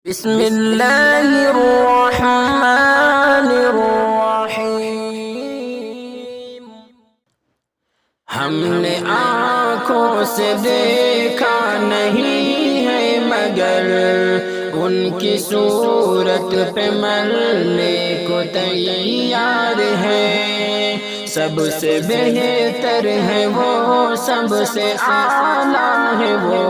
بسم اللہ الرحمن الرحیم۔ ہم نے آنکھوں سے دیکھا نہیں ہے مگر ان کی صورت پہ مرنے کو تیار ہے۔ سب سے بہتر ہے وہ، سب سے اعلیٰ ہے وہ،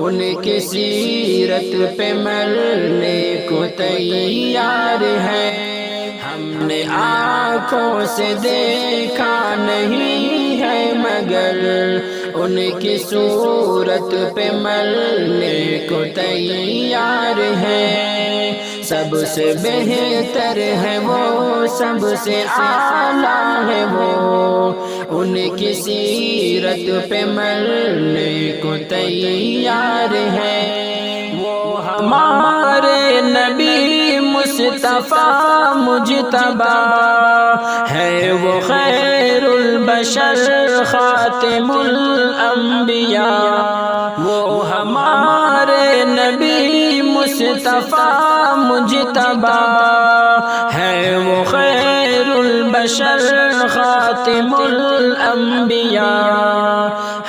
ان کی سیرت پہ مرنے کو تیار ہے۔ ہم نے آنکھوں سے دیکھا نہیں ہے مگر ان کی صورت پہ مرنے کو تیار ہے۔ سب سے بہتر ہے وہ، سب سے اعلیٰ ہے وہ، ان کی سیرت پہ مرنے کو تیار ہے۔ وہ ہمارے نبی مصطفیٰ مجتبی ہے، وہ خیر البشر خاتم الانبیاء۔ وہ ہمارے نبی مصطفیٰ مجتبی ہے، وہ خیر البشر خاتم الانبیاء۔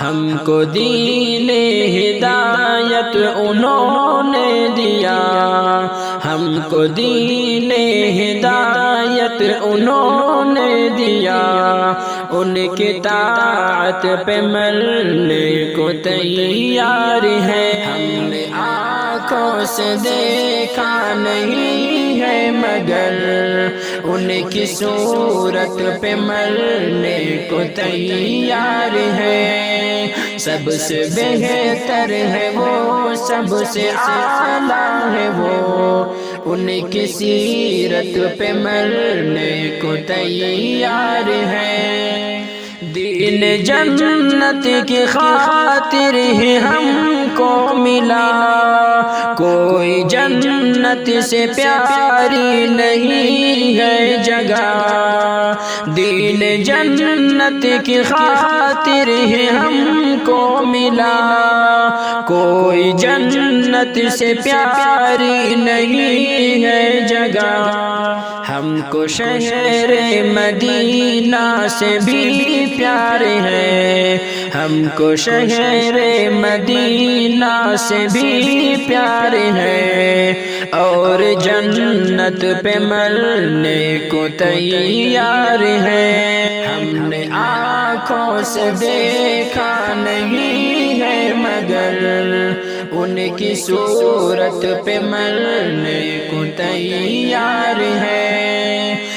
ہم کو دین ہدایت انہوں نے دیا، ہم کو دین ہدایت انہوں نے دیا، ان کی طاعت پہ مرنے کو تیار ہے۔ ہم نے آنکھوں سے دیکھا نہیں ہے مگر ان کی صورت پہ مرنے کو تیار ہے۔ سب سے بہتر ہے وہ، سب سے اعلیٰ ہے وہ، ان کی سیرت پہ مرنے کو تیار ہے۔ دین جنت کی خاطر ہی ہم کو ملا، کوئی جنت سے پیاری نہیں ہے جگہ۔ دین جنت کی خاطر ہی ہم کو ملا، کوئی جنت سے پیاری نہیں ہے جگہ۔ ہم کو شہر مدینہ سے بھی پیارے ہیں، ہم کو شہر مدینہ سے بھی پیارے ہیں، اور جنت پہ مرنے کو تیار ہیں۔ ہم نے آنکھوں سے دیکھا نہیں ہے مگر ان کی صورت پہ مرنے کو تیار ہے۔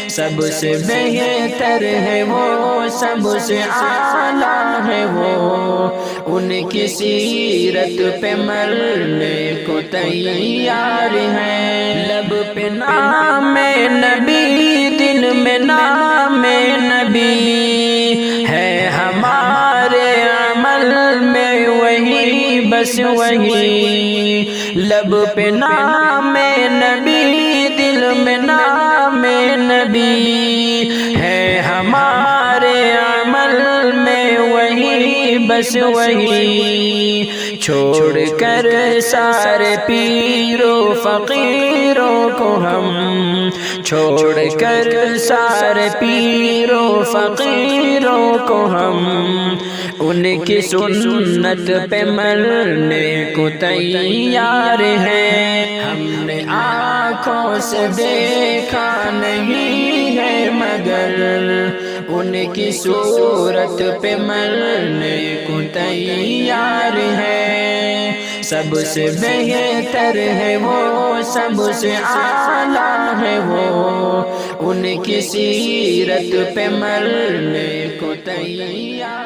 سب سے بہتر ہے وہ، سب سے اعلیٰ ہے وہ، ان کی سیرت پہ مرنے کو تیار ہے۔ لب پہ نام نبی، دل میں نام نبی ہے، ہمارے عمل میں وہی بس وہی۔ لب پہ نام نبی، دل میں نام نبی ہے، ہمارے عمل میں وہی بس وہی۔ چھوڑ کر سارے پیروں فقیروں کو ہم، چھوڑ کر سارے پیروں فقیروں کو ہم، ان کی سنت پہ مرنے کو تیار ہیں۔ ہم نے آنکھوں سے دیکھا نہیں ہے مگر ان کی صورت پہ مرنے کو تیار ہے۔ سب سے بہتر ہے وہ، سب سے اعلیٰ ہے وہ، ان کی سیرت پہ مرنے کو تیار